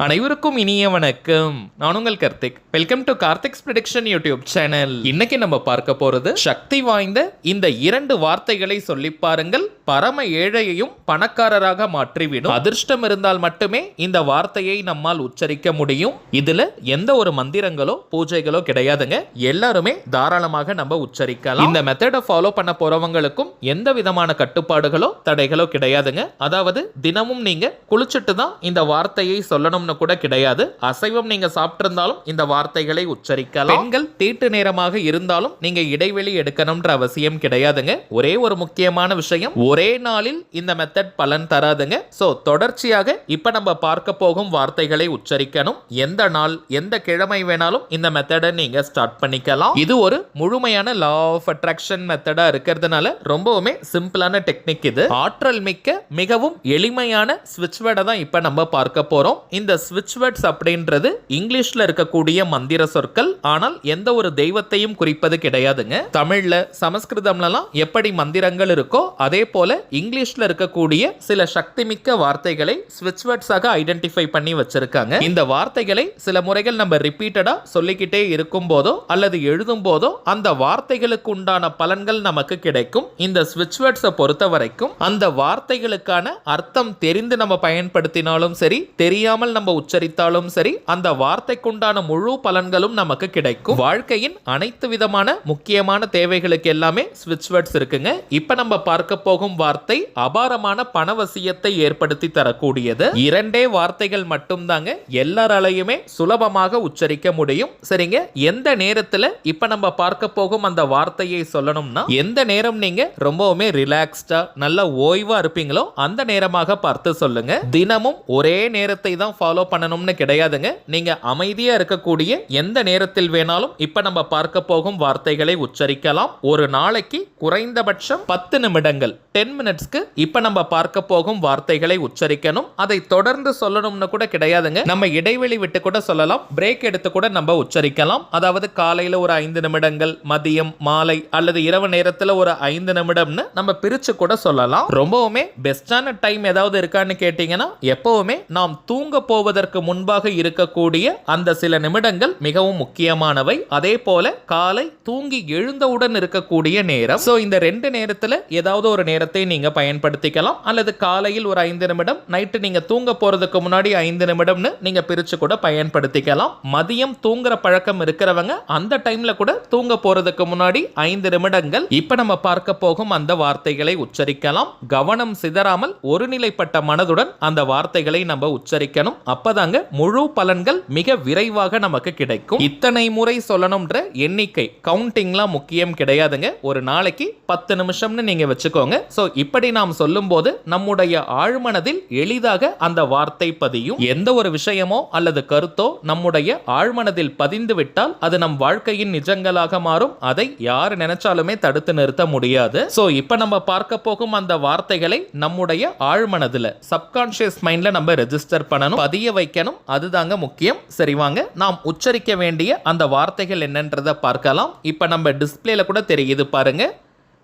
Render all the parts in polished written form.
அனைவருக்கும் இனிய வணக்கம். நான் உங்கள் Karthik. Welcome to Karthik's prediction YouTube channel. இன்னைக்கு நம்ம பார்க்க போறது சக்தி வாய்ந்த இந்த 2 வார்த்தைகளை சொல்லி பாருங்கள். பரம ஏழையையும் பணக்காரராக மாற்றிவிடும். அதிர்ஷ்டம் இருந்தால் மட்டுமே இந்த வார்த்தையை நம்மால் உச்சரிக்க முடியும். இதுல எந்த ஒரு மந்திரங்களோ பூஜைகளோ கிடையாதுங்க. எல்லாருமே தாராளமாக நம்ம உச்சரிக்கலாம். இந்த மெத்தடை ஃபாலோ பண்ண போறவங்களுக்கும் எந்த விதமான கட்டுப்பாடுகளோ தடைகளோ கிடையாதுங்க. அதாவது தினமும் நீங்க குளிச்சுட்டு தான் இந்த வார்த்தையை சொல்லணும் கூட கிடையாது. அசைவம் நீங்க சாப்பிட்டிருந்தாலும் இந்த வார்த்தைகளை உச்சரிக்கலாம். பெண்கள் தீட்டு நேரமாக இருந்தாலும் நீங்க இடைவெளி எடுக்கணும்ன்ற அவசியம் கிடையாதுங்க. ஒரே ஒரு முக்கியமான விஷயம், ஒரே நாளில் இந்த மெத்தட் பலன் தராதுங்க. சோ தொடர்ச்சியாக இப்ப நம்ம பார்க்க போகும் வார்த்தைகளை உச்சரிக்கணும். எந்த நாள் எந்த கிழமை வேணாலும் இந்த மெத்தடை நீங்க ஸ்டார்ட் பண்ணிக்கலாம். இது ஒரு முழுமையான லா ஆஃப் அட்ராக்ஷன் மெத்தடா இருக்கிறதுனால ரொம்பவுமே சிம்பிளான டெக்னிக். இது ஆற்றல் மிக்க மிகவும் எளிமையான ஸ்விட்ச் வேர்டை தான் இப்ப நம்ம பார்க்க போறோம். இந்த ஸ்விட்ச் வேர்ட்ஸ் அப்படின்றது இங்கிலீஷ்ல இருக்கக்கூடிய மந்திர சொற்கள். ஆனால் எந்த ஒரு தெய்வத்தையும் குறிப்பது கிடையாதுங்க. தமிழ்ல சமஸ்கிருதம்லாம் எப்படி மந்திரங்கள் இருக்கோ அதே போல இங்கிலீஷ்ல இருக்கக்கூடிய சில சக்தி மிக்க வார்த்தைகளை ஸ்விட்ச் வேர்ட்ஸாக ஐடென்டிஃபை பண்ணி வச்சிருக்காங்க. இந்த வார்த்தைகளை சில முறைகள் நம்ம ரிப்பீட்டடா சொல்லிக்கிட்டே இருக்கும் போதோ அல்லது எழுதும் போதோ அந்த வார்த்தைகளுக்கு உண்டான பலன்கள் நமக்கு கிடைக்கும். இந்த ஸ்விட்ச் வேர்ட்ஸை பொறுத்த வரைக்கும் அந்த வார்த்தைகளுக்கான அர்த்தம் தெரிந்து நம்ம பயன்படுத்தினாலும் சரி, தெரியாமல் நம்ம உச்சரித்தாலும் சரி, அந்த வார்த்தைக்குண்டான முழு பலன்களும் நமக்கு கிடைக்கும். வாழ்க்கையின் அனைத்து விதமான முக்கியமான தேவைகளுக்கு எல்லாமே ஸ்விட்ச் வேர்ட்ஸ் இருக்குங்க. இப்ப நம்ம பார்க்க போகும் வார்த்தை அபாரமான பணவசியத்தை ஏற்படுத்தி தரக்கூடியது. 2 வார்த்தைகள் மட்டும் தாங்க எல்லாராலையுமே சுலபமாக உச்சரிக்க முடியும். சரிங்க, எந்த நேரத்துல இப்ப நம்ம பார்க்க போகும் அந்த வார்த்தையை சொல்லணும்னா, எந்த நேரம் நீங்க ரொம்பவுமே ரிலாக்ஸ்டா நல்ல ஓய்வா இருப்பீங்களோ அந்த நேரமாக பார்த்து சொல்லுங்க. தினமும் ஒரே நேரத்தை தான் ஃபாலோ பண்ணணும்னு கிடையாதுங்க. நீங்க அமைதியா இருக்கக்கூடிய எந்த நேரத்தில் வேணாலும் இப்ப நம்ம பார்க்க போகும் வார்த்தைகளை உச்சரிக்கலாம். ஒரு நாளைக்கு குறைந்தபட்சம் 10 நிமிடங்கள் 10 மினிட்ஸ்க்கு இப்ப நம்ம பார்க்க போகும் வார்த்தைகளை உச்சரிக்கணும். அதை தொடர்ந்து சொல்லணும்னு கூட கிடையாதுங்க. நம்ம இடைவெளி விட்டு கூட சொல்லலாம், பிரேக் எடுத்து கூட நம்ம உச்சரிக்கலாம். அதாவது காலையில ஒரு 5 நிமிடங்கள், மதியம், மாலை அல்லது இரவு நேரத்துல ஒரு 5 நிமிடம்னு நம்ம பிரிச்சு கூட சொல்லலாம். ரொம்பவுமே பெஸ்டான டைம் ஏதாவது இருக்கான்னு கேட்டீங்கன்னா, எப்பவுமே நாம் தூங்க போவதற்கு முன்பாக இருக்கக்கூடிய அந்த சில நிமிடங்கள் மிகவும் முக்கியமானவை. அதே போல காலை தூங்கி எழுந்தவுடன் இருக்கக்கூடிய நேரம். சோ இந்த 2 நேரத்துல ஏதாவது ஒரு நேரத்தை நீங்க பயன்படுத்திக்கலாம். அல்லது காலையில் ஒரு 5 நிமிடம், நைட்டு நீங்க தூங்க போறதுக்கு முன்னாடி 5 நிமிடம்னு நீங்க பிரிச்சு கூட பயன்படுத்திக்கலாம். மதியம் தூங்குற பழக்கம் இருக்கிறவங்க அந்த டைம்ல கூட தூங்க போறதுக்கு முன்னாடி 5 நிமிடங்கள் இப்ப நம்ம பார்க்க போகும் அந்த வார்த்தைகளை உச்சரிக்கலாம். கவனம் சிதறாமல் ஒருநிலைப்பட்ட மனதுடன் அந்த வார்த்தைகளை நம்ம உச்சரிக்கணும். அப்பதாங்க முழு பலன்கள் மிக விரைவாக நமக்கு கிடைக்கும். இத்தனை முறை சொல்லணும்ன்ற எண்ணிக்கை கவுண்டிங்லாம் முக்கியம் கிடையாதுங்க. ஒரு நாளைக்கு 10 நிமிஷம்னு நீங்க வச்சுக்கோங்க. சோ இப்படி நாம் சொல்லும் போது நம்முடைய ஆழ்மனதில் எளிதாக அந்த வார்த்தை பதியும். எந்த ஒரு விஷயமோ அல்லது கருத்தோ நம்முடைய ஆழ்மனதில் பதிந்து விட்டால் அது நம் வாழ்க்கையின் நிஜங்களாக மாறும். அதை யார் நினைச்சாலுமே தடுத்து நிறுத்த முடியாது. சோ இப்ப நம்ம பார்க்க போகும் அந்த வார்த்தைகளை நம்முடைய ஆழ்மனதுல சப்கான்ஷியஸ் மைண்ட்ல நம்ம ரெஜிஸ்டர் பண்ணணும், பதிய வைக்கணும். அதுதாங்க முக்கியம். சரி வாங்க, நாம் உச்சரிக்க வேண்டிய அந்த வார்த்தைகள் என்னன்றதை பார்க்கலாம். இப்ப நம்ம டிஸ்பிளேல கூட தெரியுது பாருங்க.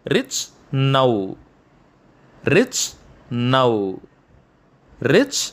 Rich now, rich now, rich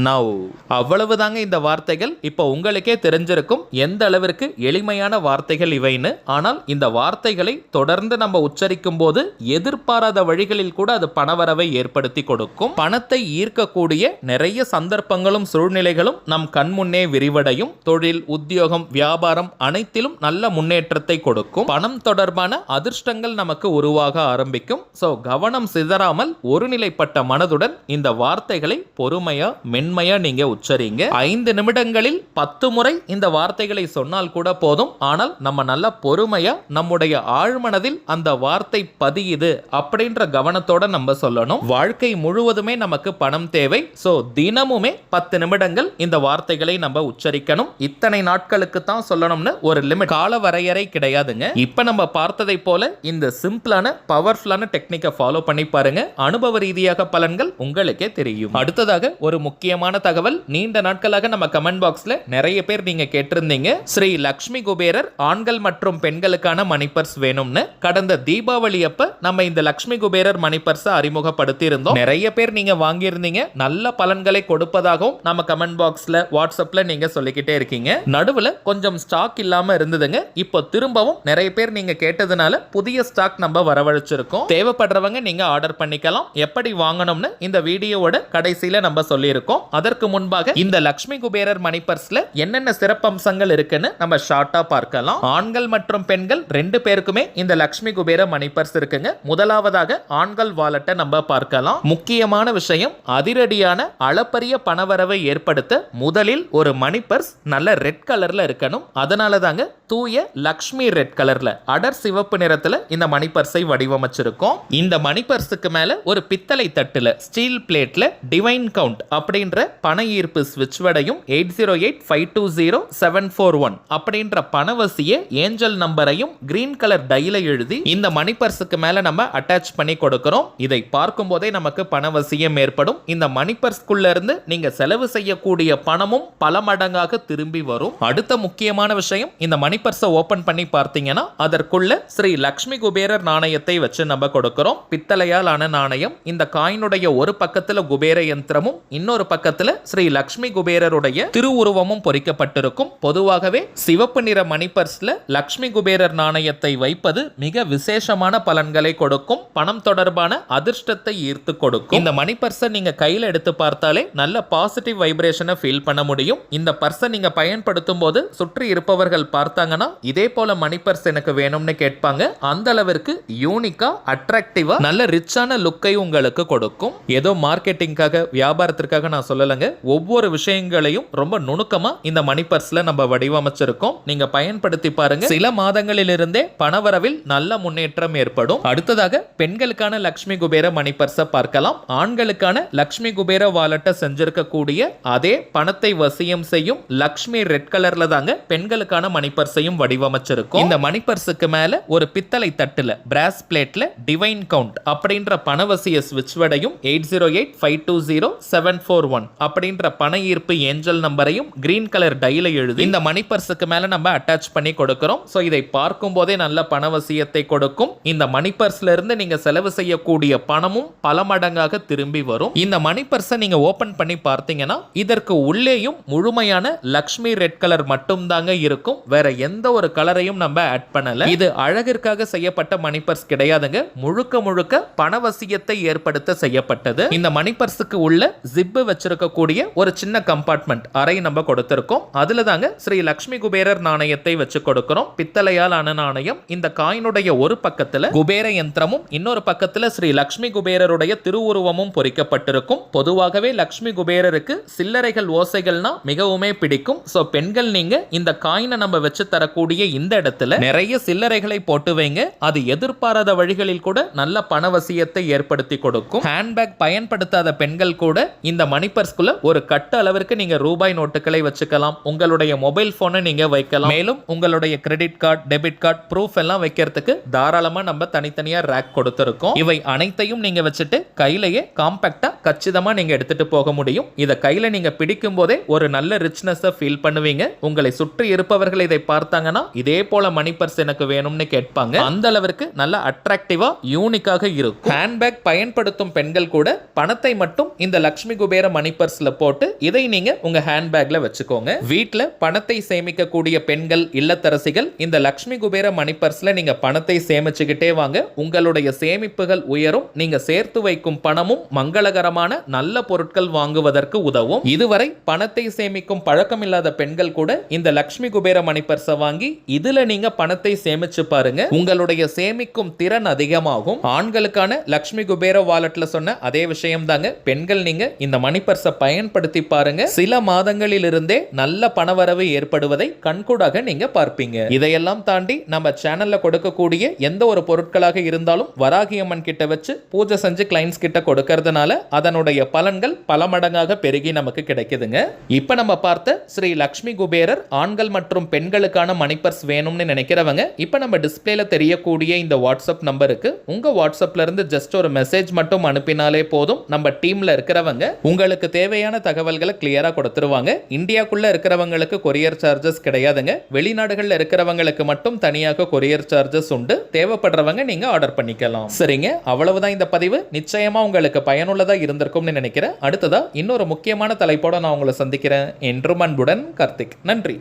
now. அவ்வளவுதாங்க இந்த வார்த்தைகள். இப்போ உங்களுக்கே தெரிஞ்சிருக்கும் எந்த அளவிற்கு எளிமையான வார்த்தைகள் இவைன்னு. ஆனால் இந்த வார்த்தைகளை தொடர்ந்து நம்ம உச்சரிக்கும் போது எதிர்பாராத வழிகளில் கூட அது பணவரவை ஏற்படுத்தி கொடுக்கும். பணத்தை ஈர்க்கக்கூடிய நிறைய சந்தர்ப்பங்களும் சூழ்நிலைகளும் நம் கண்முன்னே விரிவடையும். தொழில், உத்தியோகம், வியாபாரம் அனைத்திலும் நல்ல முன்னேற்றத்தை கொடுக்கும். பணம் தொடர்பான அதிர்ஷ்டங்கள் நமக்கு உருவாக ஆரம்பிக்கும். சோ கவனம் சிதறாமல் ஒருநிலைப்பட்ட மனதுடன் இந்த வார்த்தைகளை பொறுமையா மென்மையா நீங்க உச்சரிங்க. 5 நிமிடங்களில் 10 முறை இந்த வார்த்தைகளை சொன்னால் கூட போதும். ஆனால் நம்ம நல்ல பொறுமையா நம்முடைய ஆழ்மனதில் அந்த வார்த்தை பதியுது அப்படின்ற கவனத்தோட நம்ம சொல்லணும். வாழ்க்கை முழுவதுமே நமக்கு பணம் தேவை. சோ தினமுமே 10 நிமிடங்கள் இந்த வார்த்தைகளை நம்ம உச்சரிக்கணும். இத்தனை நாட்களுக்கு தான் சொல்லணும்னு ஒரு லிமிட், கால வரையறை கிடையாதுங்க. இப்ப நம்ம பார்த்ததை போல இந்த சிம்பிளான பவர்ஃபுல்லான டெக்னிக்கை ஃபாலோ பண்ணி பாருங்க. அனுபவ ரீதியாக பலன்கள் உங்களுக்கே தெரியும். அடுத்ததாக ஒரு முக்கிய முக்கியமான தகவல், நீண்ட நாட்களாக நம்ம கமெண்ட் பாக்ஸ்ல நிறைய பேர் நீங்க கேட்டிருந்தீங்க, ஸ்ரீ லக்ஷ்மி குபேரர் ஆண்கள் மற்றும் பெண்களுக்கான மணி பர்ஸ் வேணும்னு. கடந்த தீபாவளி அப்ப நம்ம இந்த லக்ஷ்மி குபேரர் மணி பர்ஸ் அறிமுகப்படுத்தி இருந்தோம். நிறைய பேர் நீங்க வாங்கியிருந்தீங்க, நல்ல பலன்களை கொடுப்பதாகவும் நம்ம கமெண்ட் பாக்ஸ்ல வாட்ஸ்அப்ல நீங்க சொல்லிக்கிட்டே இருக்கீங்க. நடுவுல கொஞ்சம் ஸ்டாக் இல்லாம இருந்ததுங்க. இப்போ திரும்பவும் நிறைய பேர் நீங்க கேட்டதுனால புதிய ஸ்டாக் நம்ம வரவழைச்சிருக்கோம். தேவைப்படுறவங்க நீங்க ஆர்டர் பண்ணிக்கலாம். எப்படி வாங்கணும்னு இந்த வீடியோவோட கடைசியில நம்ம சொல்லியிருக்கோம். அதற்கு முன்பாக இந்த லக்ஷ்மி குபேரர் மணி பர்ஸ்ல என்னென்ன சிறப்பம்சங்கள் இருக்குன்னு நம்ம ஷார்ட்டா பார்க்கலாம். ஆண்கள் மற்றும் பெண்கள் ரெண்டு பேருக்குமே இந்த லக்ஷ்மி குபேர மணி பர்ஸ் இருக்குங்க. முதலாவதாக ஆண்கள் வாலெட்டை நம்ம பார்க்கலாம். முக்கியமான விஷயம், அதிரடியான அளப்பரிய பணவரவை ஏற்படுத்த முதலில் ஒரு மணி பர்ஸ் நல்ல ரெட் கலர்ல இருக்கணும். அதனால தாங்க தூய லக்ஷ்மி ரெட் கலர்ல அடர் சிவப்பு நிறத்துல இந்த மணி பர்ஸை வடிவமைச்சிருக்கோம். இந்த மணி பர்ஸுக்கு மேல ஒரு பித்தளை தட்டுல ஸ்டீல் பிளேட்ல டிவைன் கவுண்ட் அப்படின்ற பண ஈர்ப்பு ஸ்விட்ச் வடையும் 8085200741 அப்படின்ற பணவசிய ஏஞ்சல் நம்பரையும் கிரீன் கலர் டைல எழுதி இந்த மணி பர்ஸுக்கு மேல நம்ம அட்டாச் பண்ணி கொடுக்கிறோம். இதை பார்க்கும் போதே நமக்கு பணவசியம் ஏற்படும். இந்த மணி பர்ஸ்க்குள்ள இருந்து நீங்க செலவு செய்யக்கூடிய பணமும் பல மடங்காக திரும்பி வரும். அடுத்த முக்கியமான விஷயம், இந்த மணி பர்ஸை ஓபன் பண்ணி பார்த்தீங்கன்னா அதற்குள்ள ஸ்ரீ லக்ஷ்மி குபேரர் நாணயத்தை வச்சு நம்ம கொடுக்கிறோம். பித்தளையால் ஆன நாணயம். இந்த காயினுடைய ஒரு பக்கத்துல குபேர யந்திரமும் இன்னொரு பக்கத்துல ஸ்ரீ லக்ஷ்மி குபேரருடைய திருவுருவமும் பொறிக்கப்பட்டிருக்கும். பொதுவாகவே சிவப்பு நிற மணி பர்ஸ்ல லக்ஷ்மி குபேரர் நாணயத்தை வைப்பது மிக விசேஷமான பலன்களை கொடுக்கும். பணம் தொடர்பான அதிர்ஷ்டத்தை ஈர்த்து கொடுக்கும். இந்த மணி பர்ஸை நீங்க கையில எடுத்து பார்த்தாலே நல்ல பாசிட்டிவ் வைப்ரேஷனை ஃபீல் பண்ண முடியும். இந்த பர்ஸை நீங்க பயன்படுத்தும் போது சுற்றி இருப்பவர்கள் பார்த்தாங்கன்னா இதே போல மணி பர்ஸ் எனக்கு வேணும்னு கேட்பாங்க. அந்த அளவிற்கு யூனிக்கா, அட்ராக்டிவா, நல்ல ரிச்சான லுக்கை உங்களுக்கு கொடுக்கும். ஏதோ மார்க்கெட்டிங்காக, வியாபாரத்திற்காக நான் சொல்லலங்க. ஒவ்வொரு விஷயங்களையும் ரொம்ப நுணுக்கமா இந்த மணி பர்ஸ்ல நம்ம வடிவமைச்சிருக்கோம். நீங்க பயன்படுத்தி பாருங்க. சில மாதங்களிலிருந்தே பணவரவில் நல்ல முன்னேற்றம் ஏற்படும். அடுத்ததாக பெண்களுக்கான லக்ஷ்மி குபேர மணி பர்ஸை பார்க்கலாம். ஆண்களுக்கான லக்ஷ்மி குபேர வாலெட்டை செஞ்சிருக்கக்கூடிய அதே பணத்தை வசியம் செய்யும் லக்ஷ்மி ரெட் கலர்ல தாங்க பெண்களுக்கான மணி பர்ஸையும் வடிவமைச்சிருக்கும். இந்த மணி பர்ஸுக்கு மேல ஒரு பித்தளை தட்டுல பிராஸ் பிளேட்ல டிவைன் கவுண்ட் அப்படின்ற பணவசிய ஸ்விட்ச் வடையும் 8085200741 அப்படின்ற பண ஈர்ப்பு ஏஞ்சல் நம்பரையும் கிரீன் கலர் டைல எழுதி இந்த மணி பர்ஸுக்கு மேல நம்ம அட்டாச் பண்ணி கொடுக்கிறோம். சோ இதை பார்க்கும் போதே நல்ல பணவசியத்தை கொடுக்கும். இந்த மணி பர்ஸ்ல இருந்து நீங்க செலவு செய்யக்கூடிய பணமும் பல மடங்காக திரும்பி வரும். இந்த மணி பர்ஸை நீங்க ஓபன் பண்ணி பார்த்தீங்கன்னா இதற்கு உள்ளேயும் முழுமையான லக்ஷ்மி ரெட் கலர் மட்டும் தாங்க இருக்கும். வேற எந்த ஒரு கலரையும் நம்ம ஆட் பண்ணல. இது அழகிற்காக செய்யப்பட்ட மணி பர்ஸ் கிடையாதுங்க. முழுக்க முழுக்க பணவசியத்தை ஏற்படுத்த செய்யப்பட்டது. இந்த மணி பர்ஸுக்கு உள்ள ஜிப் வச்சிருக்கக்கூடிய ஒரு சின்ன கம்பார்ட்மெண்ட் அறை நம்ம கொடுத்திருக்கோம். அதுல தாங்க ஸ்ரீ லக்ஷ்மி குபேரர் நாணயத்தை வச்சு கொடுக்கிறோம். பித்தளையால் ஆன நாணயம். இந்த காயினுடைய ஒரு பக்கத்துல குபேர யந்திரமும் இன்னொரு பக்கத்துல ஸ்ரீ லக்ஷ்மி குபேரருடைய திருவுருவமும் பொறிக்கப்பட்டிருக்கும். பொதுவாகவே லக்ஷ்மி குபேரருக்கு சில்லறைகள் ஓசைகள்னா மிகவுமே பிடிக்கும். சோ பெண்கள் நீங்க இந்த காயினை நம்ம வச்சு தரக்கூடிய இந்த இடத்துல நிறைய சில்லறைகளை போட்டு வைங்க. அது எதிர்பாராத வழிகளில் கூட நல்ல பணவசியத்தை ஏற்படுத்தி கொடுக்கும். ஹேண்ட்பேக் பயன்படுத்தாத பெண்கள் கூட இந்த மணி பர்ஸ்குள்ள ஒரு கட்டு அளவிற்கு நீங்க ரூபாய் நோட்டுகளை வச்சுக்கலாம். உங்களுடைய மொபைல் போனை நீங்க வைக்கலாம். மேலும் உங்களுடைய credit card, debit card, proof எல்லாம் வைக்கிறதுக்கு தாராளமா நம்ம தனித்தனியா ரேக் கொடுத்திருக்கோம். இவை அனைத்தையும் நீங்க வச்சுட்டு கையிலேயே காம்பாக்டா கச்சிதமா நீங்க எடுத்துட்டு போக முடியும். இத கையில நீங்க பிடிக்கும் போதே ஒரு நல்ல ரிச்னஸ் ஃபீல் பண்ணுவீங்க. உங்களை சுற்றி இருப்பவர்கள் இதை பார்த்தாங்கன்னா இதே போல மணி பர்ஸ் எனக்கு வேணும்னு கேட்பாங்க. அந்த அளவிற்கு நல்ல அட்ராக்டிவா, யூனிக்காக இருக்கும். ஹேண்ட்பேக் பயன்படுத்தும் பெண்கள் கூட பணத்தை மட்டும் இந்த லக்ஷ்மி குபேர மணி பர்ஸ்ல போட்டு இதை நீங்க உங்க ஹேண்ட்பேக்ல வச்சுக்கோங்க. வீட்ல பணத்தை சேமிக்க கூடிய பெண்கள், இல்லத்தரசிகள் இந்த லக்ஷ்மி குபேர மணி பர்ஸ்ல நீங்க பணத்தை சேமிச்சுக்கிட்டே வாங்க. உங்களுடைய சேமிப்புகள் உயரும். நீங்க சேர்த்து வைக்கும் பணமும் மங்களகரமான நல்ல பொருட்கள் வாங்குவதற்கு உதவும். இதுவரை பணத்தை சேமிக்கும் பழக்கம் இல்லாத பெண்கள் கூட இந்த லக்ஷ்மி குபேர மணி பர்ஸை வாங்கி இதுல நீங்க பணத்தை சேமிச்சு பாருங்க. உங்களுடைய சேமிக்கும் திறன் அதிகமாகும். ஆண்களுக்கான லக்ஷ்மி குபேர வாலெட்ல சொன்ன அதே விஷயம் தாங்க. பெண்கள் நீங்க இந்த மணி பர்ஸை பயன்படுத்தி பாருங்க. சில மாதங்களில் இருந்தே நல்ல பணவரவு ஏற்படுவதை கண்கூடாக நீங்க பார்ப்பீங்க. இதையெல்லாம் தாண்டி நம்ம சேனல்ல கொடுக்கக்கூடிய எந்த ஒரு பொருட்களாக இருந்தாலும் வராகி அம்மன் கிட்ட வச்சு பூஜை செஞ்சு கிளைண்ட்ஸ் கிட்ட கொடுக்கறதுனால அதனுடைய பலன்கள் பல மடங்காக பெருகி நமக்கு கிடைக்குதுங்க. இப்ப நம்ம பார்த்த ஸ்ரீ லக்ஷ்மி குபேரர் ஆண்கள் மற்றும் பெண்களுக்கான மணி பர்ஸ் வேணும்னு நினைக்கிறவங்க இப்ப நம்ம டிஸ்பிளேல தெரியக்கூடிய இந்த வாட்ஸ்அப் நம்பருக்கு உங்க வாட்ஸ்அப்ல இருந்து ஜஸ்ட் ஒரு மெசேஜ் மட்டும் அனுப்பினாலே போதும். நம்ம டீம்ல இருக்கிறவங்க உங்களுக்கு உங்களுக்கு தேவையான தகவல்களை கிளியரா கொடுத்துருவாங்க. இந்தியாக்குள்ள இருக்கிறவங்களுக்கு கொரியர் சார்ஜஸ் கிடையாதுங்க. வெளிநாடுகள்ல இருக்கிறவங்களுக்கு மட்டும் தனியாக கொரியர் சார்ஜஸ் உண்டு. தேவைப்படுறவங்க நீங்க ஆர்டர் பண்ணிக்கலாம். சரிங்க, அவ்வளவுதான் இந்த பதிவு. நிச்சயமா உங்களுக்கு பயனுள்ளதா இருந்திருக்கும்னு நினைக்கிறேன். அடுத்ததா இன்னொரு முக்கியமான தலைப்போட நான் உங்களை சந்திக்கிறேன். என்றும் அன்புடன் கார்த்திக். நன்றி.